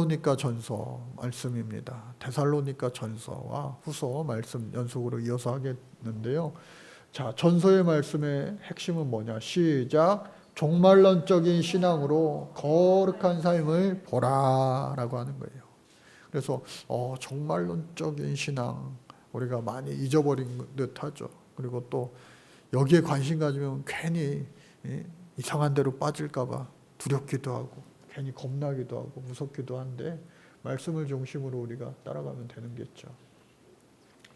데살로니가 전서 말씀입니다. 데살로니가 전서와 후서 말씀 연속으로 이어서 하겠는데요. 자, 전서의 말씀의 핵심은 뭐냐? 시작. 종말론적인 신앙으로 거룩한 삶을 보라라고 하는 거예요. 그래서 종말론적인 신앙 우리가 많이 잊어버린 듯하죠. 그리고 또 여기에 관심 가지면 괜히 이상한 데로 빠질까봐 두렵기도 하고 괜히 겁나기도 하고 무섭기도 한데 말씀을 중심으로 우리가 따라가면 되는 겠죠.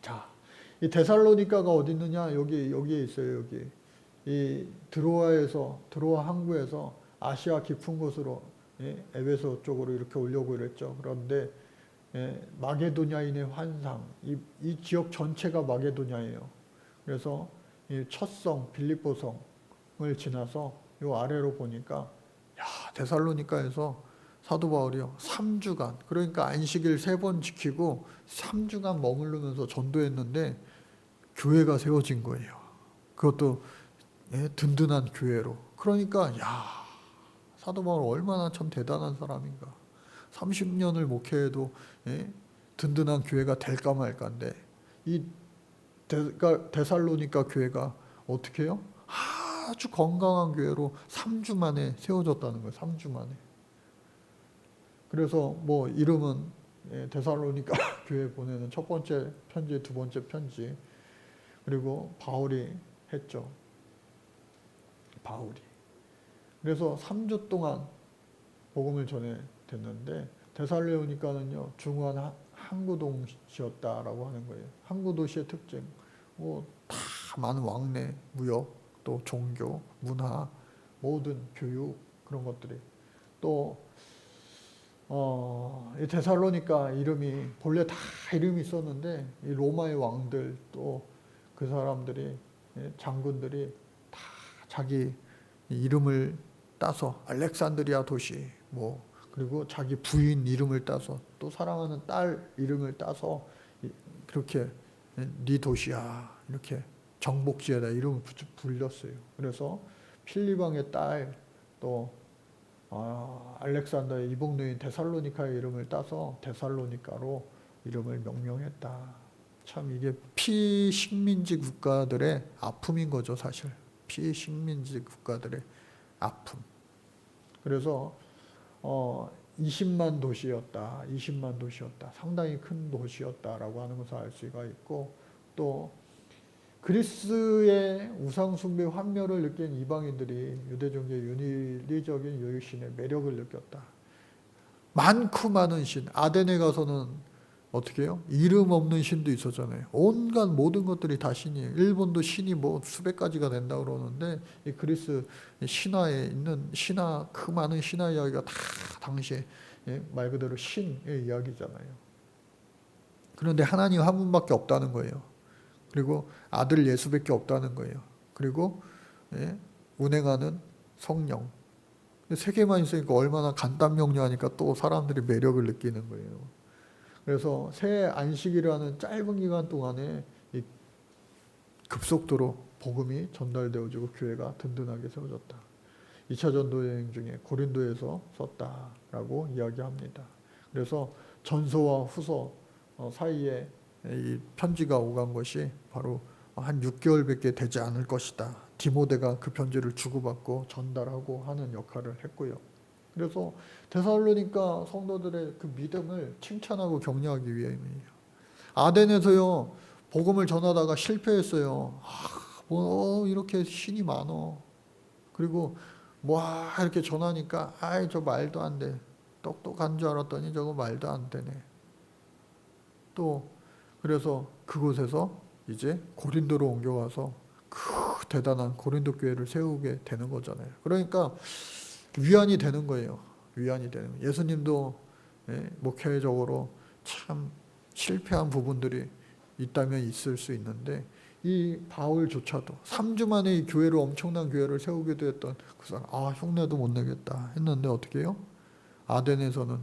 자, 이 데살로니가가 어디 있느냐? 여기에 있어요. 여기 이 드로아 항구에서 아시아 깊은 곳으로 에베소 쪽으로 이렇게 오려고 그랬죠. 그런데 마게도냐인의 환상, 이 지역 전체가 마게도냐예요. 그래서 이 첫성 빌립보성을 지나서 요 아래로 보니까 데살로니가에서 사도 바울이요 3주간 그러니까 안식일 3번 지키고 3주간 머무르면서 전도했는데 교회가 세워진 거예요. 그것도 든든한 교회로. 그러니까 사도 바울 얼마나 참 대단한 사람인가. 30년을 목회해도 든든한 교회가 될까 말까인데 이 데살로니가 교회가 어떻게 해요? 아주 건강한 교회로 3주 만에 세워졌다는 거예요. 3주 만에. 그래서 뭐 이름은 데살로니가 교회 보내는 첫 번째 편지, 두 번째 편지. 그리고 바울이 했죠. 바울이. 그래서 3주 동안 복음을 전해댔는데 데살로니가는요 중요한 항구 도시였다라고 하는 거예요. 항구 도시의 특징, 다 많은 왕래, 무역, 또 종교, 문화, 모든 교육 그런 것들이 또 이 데살로니가 이름이 본래 다 이름이 있었는데 이 로마의 왕들 또 그 사람들이 장군들이 다 자기 이름을 따서 알렉산드리아 도시 그리고 자기 부인 이름을 따서 또 사랑하는 딸 이름을 따서 그렇게 네 도시야 이렇게 정복지에다 이름을 불렸어요. 그래서 필리방의 딸 또 알렉산더의 이복누인 데살로니카의 이름을 따서 데살로니가로 이름을 명명했다. 참 이게 피식민지 국가들의 아픔인 거죠, 사실. 피식민지 국가들의 아픔. 그래서 20만 도시였다. 20만 도시였다. 상당히 큰 도시였다라고 하는 것을 알 수가 있고 또 그리스의 우상숭배 환멸을 느낀 이방인들이 유대종교의 윤리적인 유일신의 매력을 느꼈다. 많고 많은 신. 아덴에 가서는 어떻게 해요? 이름 없는 신도 있었잖아요. 온갖 모든 것들이 다 신이에요. 일본도 신이 수백 가지가 된다 그러는데 이 그리스 신화에 있는 그 많은 신화 이야기가 다 당시에 말 그대로 신의 이야기잖아요. 그런데 하나님 한 분밖에 없다는 거예요. 그리고 아들 예수밖에 없다는 거예요. 그리고 운행하는 성령. 세 개만 있으니까 얼마나 간단명료하니까 또 사람들이 매력을 느끼는 거예요. 그래서 새 안식이라는 짧은 기간 동안에 급속도로 복음이 전달되어지고 교회가 든든하게 세워졌다. 2차 전도 여행 중에 고린도에서 썼다라고 이야기합니다. 그래서 전서와 후서 사이에 이 편지가 오간 것이 바로 한 6개월밖에 되지 않을 것이다. 디모데가 그 편지를 주고받고 전달하고 하는 역할을 했고요. 그래서 데살로니가 성도들의 그 믿음을 칭찬하고 격려하기 위함이에요. 아덴에서요 복음을 전하다가 실패했어요. 이렇게 신이 많어. 그리고 이렇게 전하니까 저 말도 안 돼. 똑똑한 줄 알았더니 저거 말도 안 되네. 또 그래서 그곳에서 이제 고린도로 옮겨가서 그 대단한 고린도 교회를 세우게 되는 거잖아요. 그러니까 위안이 되는 거예요. 위안이 되는 거예요. 예수님도 목회적으로 참 실패한 부분들이 있다면 있을 수 있는데 이 바울조차도 3주 만에 이 교회를 엄청난 교회를 세우게 되었던 그 사람 흉내도 못 내겠다 했는데 어떻게 해요? 아덴에서는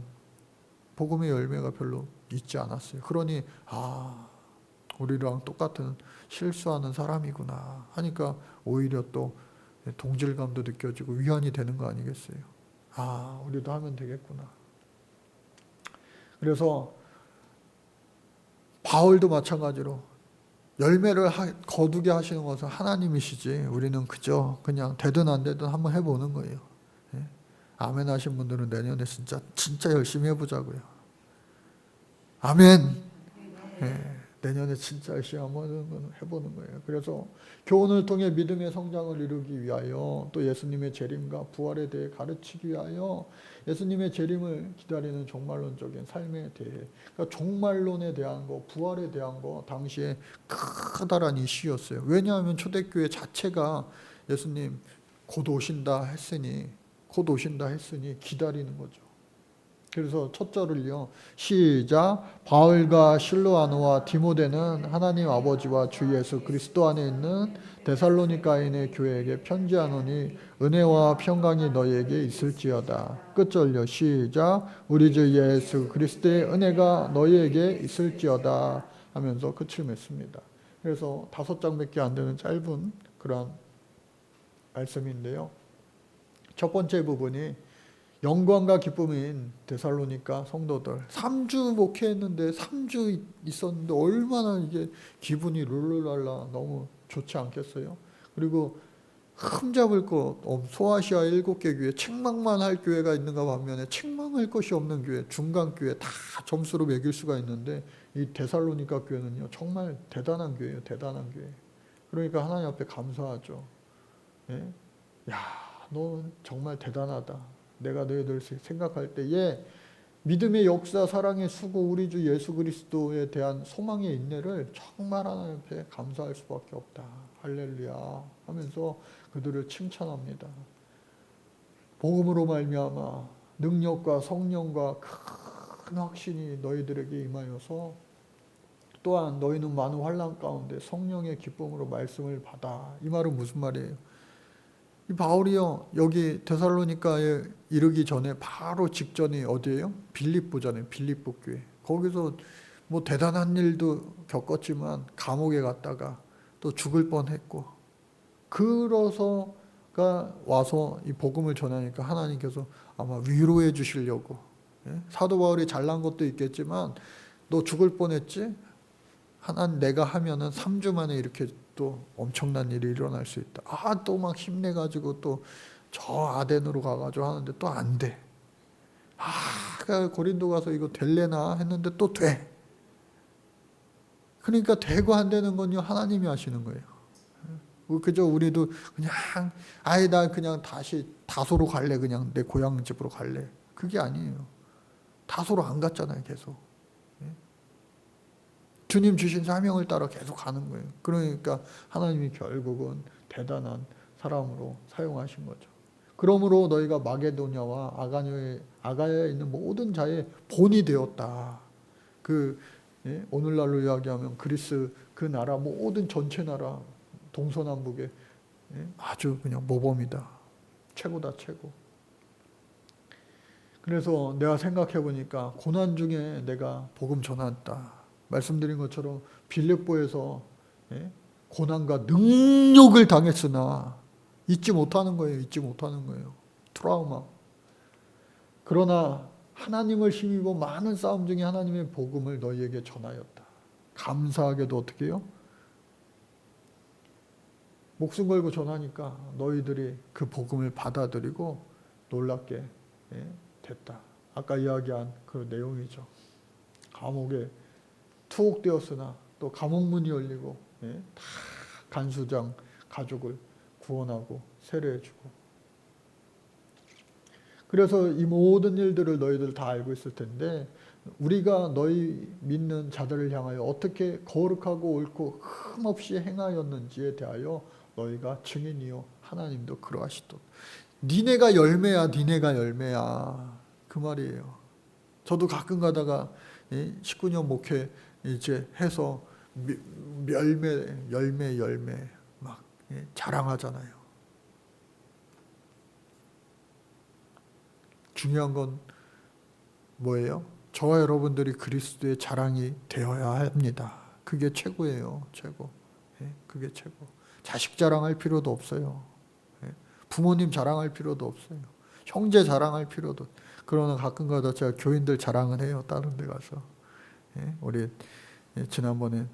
복음의 열매가 별로 있지 않았어요. 그러니 우리랑 똑같은 실수하는 사람이구나 하니까 오히려 또 동질감도 느껴지고 위안이 되는 거 아니겠어요? 우리도 하면 되겠구나. 그래서 바울도 마찬가지로 열매를 거두게 하시는 것은 하나님이시지 우리는 그저 그냥 되든 안 되든 한번 해보는 거예요. 예? 아멘 하신 분들은 내년에 진짜 열심히 해보자고요. 아멘. 예, 내년에 진짜 열심히 한번 해보는 거예요. 그래서 교훈을 통해 믿음의 성장을 이루기 위하여 또 예수님의 재림과 부활에 대해 가르치기 위하여 예수님의 재림을 기다리는 종말론적인 삶에 대해, 그러니까 종말론에 대한 거, 부활에 대한 거 당시에 커다란 이슈였어요. 왜냐하면 초대교회 자체가 예수님 곧 오신다 했으니 기다리는 거죠. 그래서 첫 절을요. 시작. 바울과 실로아노와 디모데는 하나님 아버지와 주 예수 그리스도 안에 있는 데살로니가인의 교회에게 편지하노니 은혜와 평강이 너희에게 있을지어다. 끝절요. 시작. 우리 주 예수 그리스도의 은혜가 너희에게 있을지어다 하면서 끝을 맺습니다. 그래서 5장밖에 안 되는 짧은 그런 말씀인데요. 첫 번째 부분이 영광과 기쁨인 데살로니가 성도들 3주 목회했는데 3주 있었는데 얼마나 이게 기분이 룰루랄라 너무 좋지 않겠어요? 그리고 흠잡을 것 소아시아 7개 교회 책망만 할 교회가 있는가 반면에 책망할 것이 없는 교회 중간 교회 다 점수로 매길 수가 있는데 이 데살로니가 교회는요 정말 대단한 교회예요. 대단한 교회. 그러니까 하나님 앞에 감사하죠. 예? 야, 너 정말 대단하다. 내가 너희들 생각할 때에 믿음의 역사, 사랑의 수고, 우리 주 예수 그리스도에 대한 소망의 인내를 정말 하나님 앞에 감사할 수밖에 없다. 할렐루야 하면서 그들을 칭찬합니다. 복음으로 말미암아 능력과 성령과 큰 확신이 너희들에게 임하여서 또한 너희는 많은 환난 가운데 성령의 기쁨으로 말씀을 받아. 이 말은 무슨 말이에요? 이 바울이요 여기 데살로니가에 이르기 전에 바로 직전이 어디예요? 빌립보잖아요. 빌립보 교회. 거기서 뭐 대단한 일도 겪었지만 감옥에 갔다가 또 죽을 뻔했고 그러서가 와서 이 복음을 전하니까 하나님께서 아마 위로해 주시려고 사도 바울이 잘난 것도 있겠지만 너 죽을 뻔했지? 내가 하면은 3주 만에 이렇게 또 엄청난 일이 일어날 수 있다. 또 막 힘내가지고 또 저 아덴으로 가가지고 하는데 또 안 돼. 고린도 가서 이거 될래나 했는데 또 돼. 그러니까 되고 안 되는 건요 하나님이 하시는 거예요. 그저 우리도 그냥 나 그냥 다시 다소로 갈래. 그냥 내 고향집으로 갈래. 그게 아니에요. 다소로 안 갔잖아요 계속. 주님 주신 사명을 따라 계속 가는 거예요. 그러니까 하나님이 결국은 대단한 사람으로 사용하신 거죠. 그러므로 너희가 마게도냐와 아가야에 있는 모든 자의 본이 되었다. 오늘날로 이야기하면 그리스 그 나라 모든 전체 나라 동서남북에 아주 그냥 모범이다. 최고다 최고. 그래서 내가 생각해 보니까 고난 중에 내가 복음 전했다. 말씀드린 것처럼 빌립보에서 고난과 능욕을 당했으나 잊지 못하는 거예요. 트라우마. 그러나 하나님을 힘입어 많은 싸움 중에 하나님의 복음을 너희에게 전하였다. 감사하게도 어떻게 해요? 목숨 걸고 전하니까 너희들이 그 복음을 받아들이고 놀랍게 됐다. 아까 이야기한 그 내용이죠. 감옥에 투옥되었으나 또 감옥문이 열리고 다 간수장 가족을 구원하고 세례해주고. 그래서 이 모든 일들을 너희들 다 알고 있을 텐데 우리가 너희 믿는 자들을 향하여 어떻게 거룩하고 옳고 흠없이 행하였는지에 대하여 너희가 증인이요 하나님도 그러하시도다. 니네가 열매야. 그 말이에요. 저도 가끔 가다가 19년 목회 이제 해서 열매 막 자랑하잖아요. 중요한 건 뭐예요? 저와 여러분들이 그리스도의 자랑이 되어야 합니다. 그게 최고예요. 최고. 그게 최고. 자식 자랑할 필요도 없어요. 부모님 자랑할 필요도 없어요. 형제 자랑할 필요도. 그러나 가끔가다 제가 교인들 자랑을 해요. 다른 데 가서. 우리 지난번에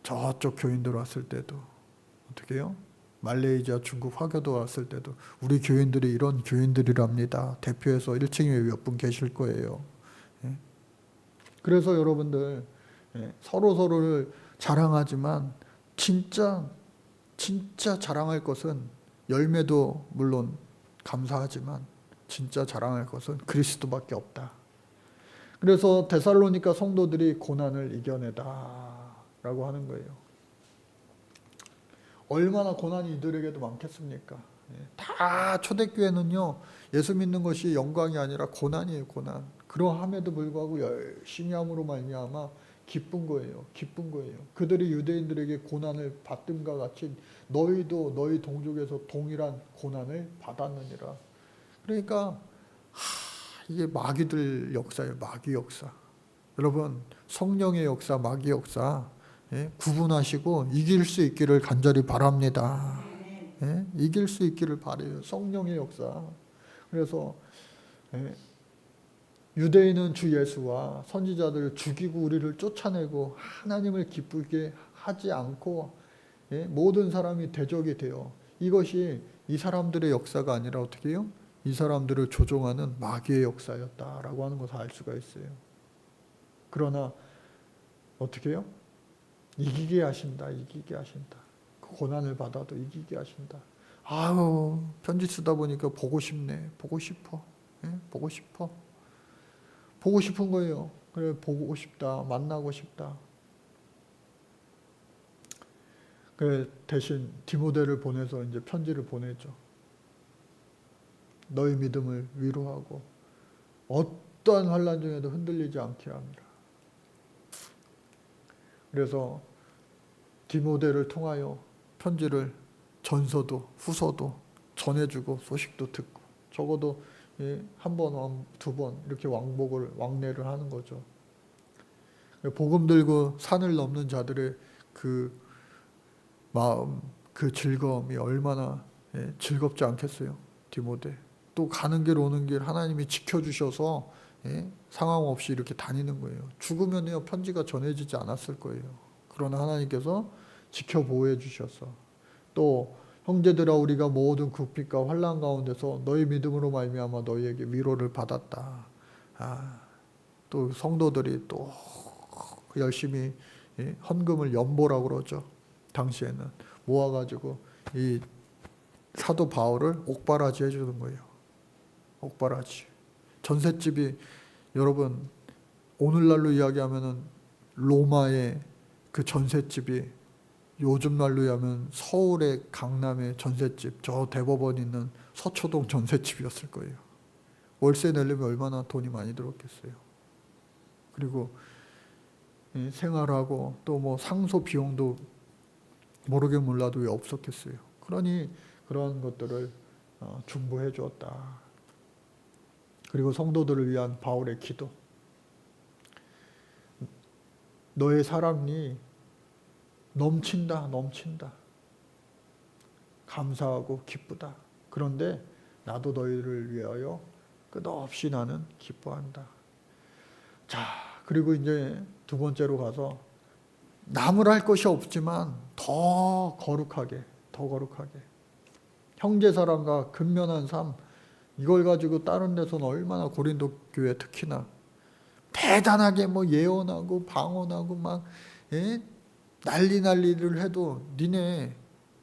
저쪽 교인들 왔을 때도 어떻게 해요? 말레이시아, 중국, 화교도 왔을 때도 우리 교인들이 이런 교인들이랍니다. 대표해서 1층에 몇 분 계실 거예요. 그래서 여러분들 서로를 자랑하지만 진짜 자랑할 것은, 열매도 물론 감사하지만 진짜 자랑할 것은 그리스도밖에 없다. 그래서 데살로니가 성도들이 고난을 이겨내다라고 하는 거예요. 얼마나 고난이 이들에게도 많겠습니까? 다 초대교회는요, 예수 믿는 것이 영광이 아니라 고난이에요. 고난. 그러함에도 불구하고 열심히 함으로 말미암아 기쁜 거예요. 기쁜 거예요. 그들이 유대인들에게 고난을 받음과 같이 너희도 너희 동족에서 동일한 고난을 받았느니라. 그러니까 이게 마귀들 역사예요. 마귀 역사. 여러분, 성령의 역사, 마귀 역사 구분하시고 이길 수 있기를 간절히 바랍니다. 이길 수 있기를 바라요. 성령의 역사. 그래서 유대인은 주 예수와 선지자들을 죽이고 우리를 쫓아내고 하나님을 기쁘게 하지 않고 모든 사람이 대적이 돼요. 이것이 이 사람들의 역사가 아니라 어떻게 해요? 이 사람들을 조종하는 마귀의 역사였다라고 하는 것을 알 수가 있어요. 그러나 어떻게 해요? 이기게 하신다. 이기게 하신다. 그 고난을 받아도 이기게 하신다. 아유, 편지 쓰다 보니까 보고 싶네. 보고 싶어. 보고 싶어. 보고 싶은 거예요. 그래, 보고 싶다. 만나고 싶다. 그래, 대신 디모데를 보내서 이제 편지를 보내죠. 너희 믿음을 위로하고 어떠한 환난 중에도 흔들리지 않게 합니다. 그래서 디모데를 통하여 편지를, 전서도 후서도 전해주고 소식도 듣고, 적어도 한 번, 두 번 이렇게 왕래를 하는 거죠. 복음 들고 산을 넘는 자들의 그 마음, 그 즐거움이 얼마나 즐겁지 않겠어요. 디모데. 또 가는 길 오는 길 하나님이 지켜주셔서 상황 없이 이렇게 다니는 거예요. 죽으면요 편지가 전해지지 않았을 거예요. 그러나 하나님께서 지켜 보호해 주셔서, 또 형제들아 우리가 모든 국빛과 환난 가운데서 너희 믿음으로 말미암아 너희에게 위로를 받았다. 또 성도들이 또 열심히 헌금을 연보라고 그러죠. 당시에는 모아가지고 이 사도 바울을 옥바라지 해주는 거예요. 옥바라지. 전셋집이, 여러분 오늘날로 이야기하면은 로마의 그 전셋집이 요즘 말로 하면 서울의 강남의 전셋집, 저 대법원 있는 서초동 전셋집이었을 거예요. 월세 내려면 얼마나 돈이 많이 들었겠어요. 그리고 생활하고 또 뭐 상소 비용도 모르게 몰라도 왜 없었겠어요. 그러니 그러한 것들을 중보해 주었다. 그리고 성도들을 위한 바울의 기도. 너의 사랑이 넘친다. 감사하고 기쁘다. 그런데 나도 너희를 위하여 끝없이 나는 기뻐한다. 자, 그리고 이제 두 번째로 가서 나무랄 것이 없지만 더 거룩하게 형제 사랑과 근면한 삶, 이걸 가지고 다른 데서는 얼마나 고린도 교회 특히나 대단하게 뭐 예언하고 방언하고 막 난리를 해도 니네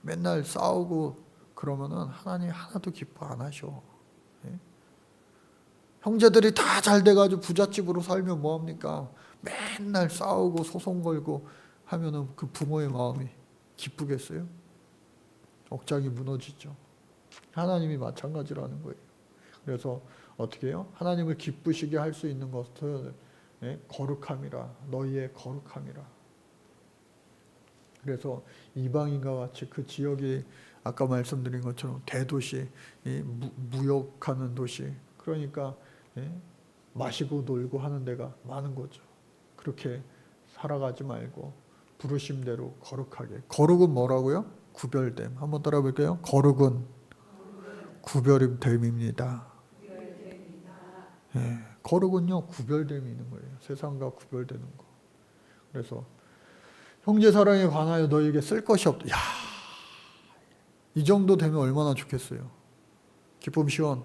맨날 싸우고 그러면은 하나님 하나도 기뻐 안 하셔. 형제들이 다 잘 돼가지고 부잣집으로 살면 뭐합니까? 맨날 싸우고 소송 걸고 하면은 그 부모의 마음이 기쁘겠어요? 억장이 무너지죠. 하나님이 마찬가지라는 거예요. 그래서 어떻게 해요? 하나님을 기쁘시게 할 수 있는 것은 거룩함이라, 너희의 거룩함이라. 그래서 이방인과 같이 그 지역이 아까 말씀드린 것처럼 대도시, 무역하는 도시, 그러니까 마시고 놀고 하는 데가 많은 거죠. 그렇게 살아가지 말고 부르심대로 거룩하게. 거룩은 뭐라고요? 구별됨. 한번 따라 볼게요. 거룩은 구별됨입니다. 거룩은요 구별됨이 있는 거예요. 세상과 구별되는 거. 그래서 형제 사랑에 관하여 너에게 쓸 것이 없다. 야, 이 정도 되면 얼마나 좋겠어요. 기쁨 시원.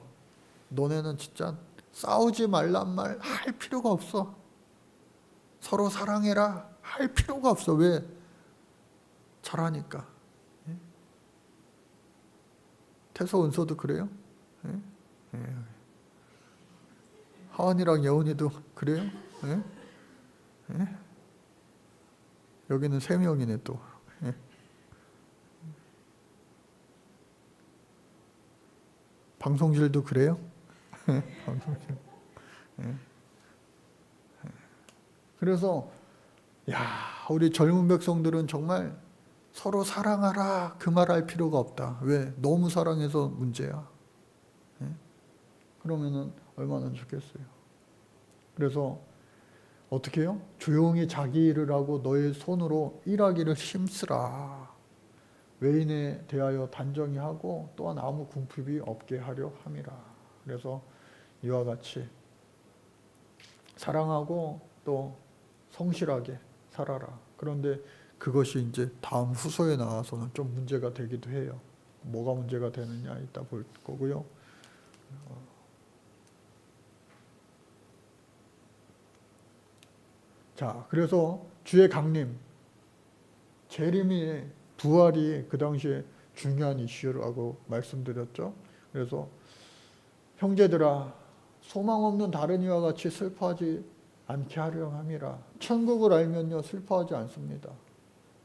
너네는 진짜 싸우지 말란 말 할 필요가 없어. 서로 사랑해라 할 필요가 없어. 왜? 잘하니까. 태서 은서도 그래요? 하원이랑 여운이도 그래요? 여기는 3명이네 또. 방송실도 그래요? 방송실. 그래서 우리 젊은 백성들은 정말 서로 사랑하라 그 말 할 필요가 없다. 왜? 너무 사랑해서 문제야. 그러면은 얼마나 좋겠어요. 그래서 어떻게 해요? 조용히 자기 일을 하고 너의 손으로 일하기를 힘쓰라. 외인에 대하여 단정히 하고 또한 아무 궁핍이 없게 하려 함이라. 그래서 이와 같이 사랑하고 또 성실하게 살아라. 그런데 그것이 이제 다음 후서에 나와서는 좀 문제가 되기도 해요. 뭐가 문제가 되느냐 이따 볼 거고요. 자, 그래서 주의 강림, 재림이 부활이 그 당시에 중요한 이슈라고 말씀드렸죠. 그래서 형제들아 소망 없는 다른 이와 같이 슬퍼하지 않게 하려 함이라. 천국을 알면요 슬퍼하지 않습니다.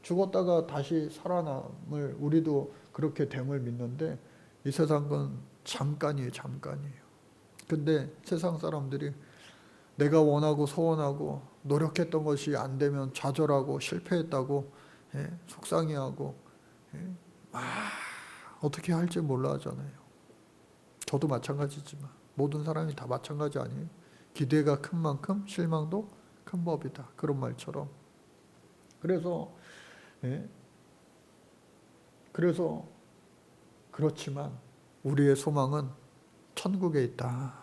죽었다가 다시 살아남을 우리도 그렇게 됨을 믿는데 이 세상은 잠깐이에요. 잠깐이에요. 근데 세상 사람들이 내가 원하고 소원하고 노력했던 것이 안 되면 좌절하고 실패했다고 속상해하고 어떻게 할지 몰라 하잖아요. 저도 마찬가지지만 모든 사람이 다 마찬가지 아니에요. 기대가 큰 만큼 실망도 큰 법이다. 그런 말처럼. 그래서 그렇지만 우리의 소망은 천국에 있다.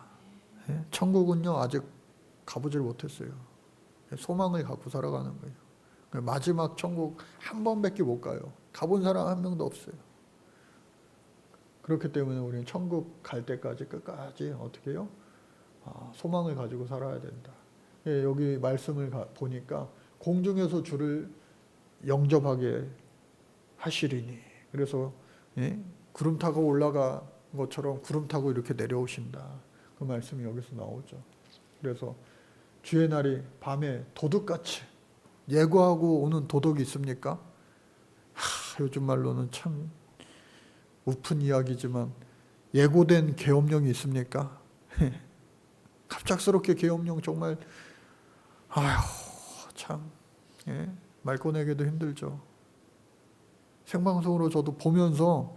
천국은요 아직 가보질 못했어요. 소망을 갖고 살아가는 거예요. 마지막 천국 한 번밖에 못 가요. 가본 사람 한 명도 없어요. 그렇기 때문에 우리는 천국 갈 때까지 끝까지 어떻게 해요? 소망을 가지고 살아야 된다. 여기 말씀을 보니까 공중에서 주를 영접하게 하시리니. 그래서 구름 타고 올라간 것처럼 구름 타고 이렇게 내려오신다. 그 말씀이 여기서 나오죠. 그래서 주의 날이 밤에 도둑같이 예고하고 오는 도둑이 있습니까? 요즘 말로는 참 우픈 이야기지만 예고된 계엄령이 있습니까? 갑작스럽게 계엄령 정말 참 말 꺼내기도 힘들죠. 생방송으로 저도 보면서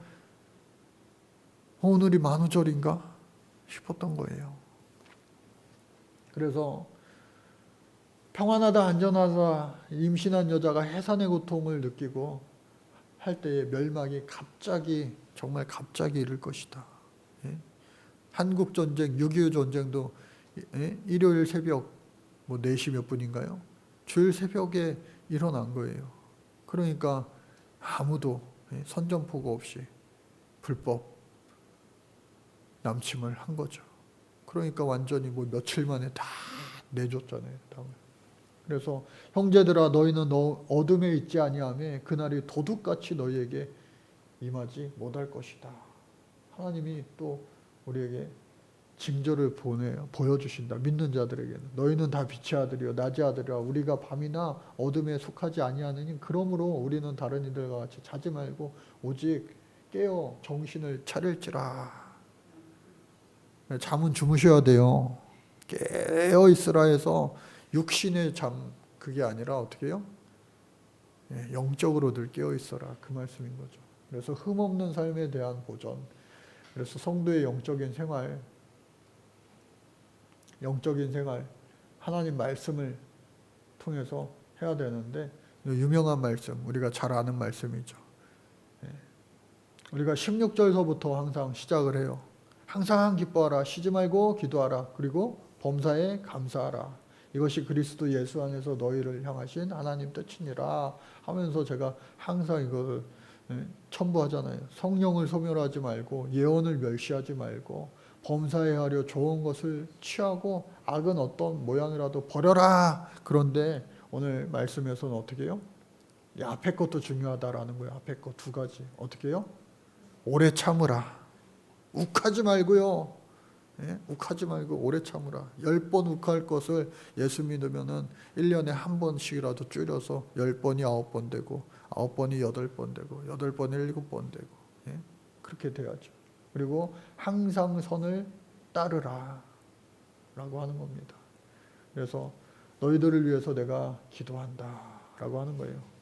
오늘이 만우절인가 싶었던 거예요. 그래서 평안하다 안전하다 임신한 여자가 해산의 고통을 느끼고 할 때의 멸망이 갑자기 정말 갑자기 이를 것이다. 한국전쟁 6.25 전쟁도 일요일 새벽 4시 몇 분인가요? 주일 새벽에 일어난 거예요. 그러니까 아무도 선전포고 없이 불법 남침을 한 거죠. 그러니까 완전히 며칠 만에 다 내줬잖아요. 그래서 형제들아 너희는 어둠에 있지 아니하며 그날이 도둑같이 너희에게 임하지 못할 것이다. 하나님이 또 우리에게 징조를 보여주신다. 믿는 자들에게는 너희는 다 빛의 아들이요 낮의 아들이라 우리가 밤이나 어둠에 속하지 아니하느니 그러므로 우리는 다른 이들과 같이 자지 말고 오직 깨어 정신을 차릴지라. 잠은 주무셔야 돼요. 깨어 있으라 해서 육신의 잠 그게 아니라 어떻게 해요? 영적으로 늘 깨어 있어라 그 말씀인 거죠. 그래서 흠없는 삶에 대한 보전. 그래서 성도의 영적인 생활 하나님 말씀을 통해서 해야 되는데 유명한 말씀 우리가 잘 아는 말씀이죠. 우리가 16절서부터 항상 시작을 해요. 항상 기뻐하라 쉬지 말고 기도하라 그리고 범사에 감사하라. 이것이 그리스도 예수 안에서 너희를 향하신 하나님 뜻이니라 하면서 제가 항상 이걸 첨부하잖아요. 성령을 소멸하지 말고 예언을 멸시하지 말고 범사에 하려 좋은 것을 취하고 악은 어떤 모양이라도 버려라. 그런데 오늘 말씀에서는 어떻게 해요? 이 앞에 것도 중요하다라는 거예요. 앞에 것 두 가지. 어떻게 해요? 오래 참으라. 욱하지 말고요. 예? 욱하지 말고 오래 참으라. 10번 욱할 것을 예수 믿으면은 1년에 한 번씩이라도 줄여서 10번이 9번 되고 9번이 8번 되고 8번이 7번 되고 예? 그렇게 돼야죠. 그리고 항상 선을 따르라 라고 하는 겁니다. 그래서 너희들을 위해서 내가 기도한다 라고 하는 거예요.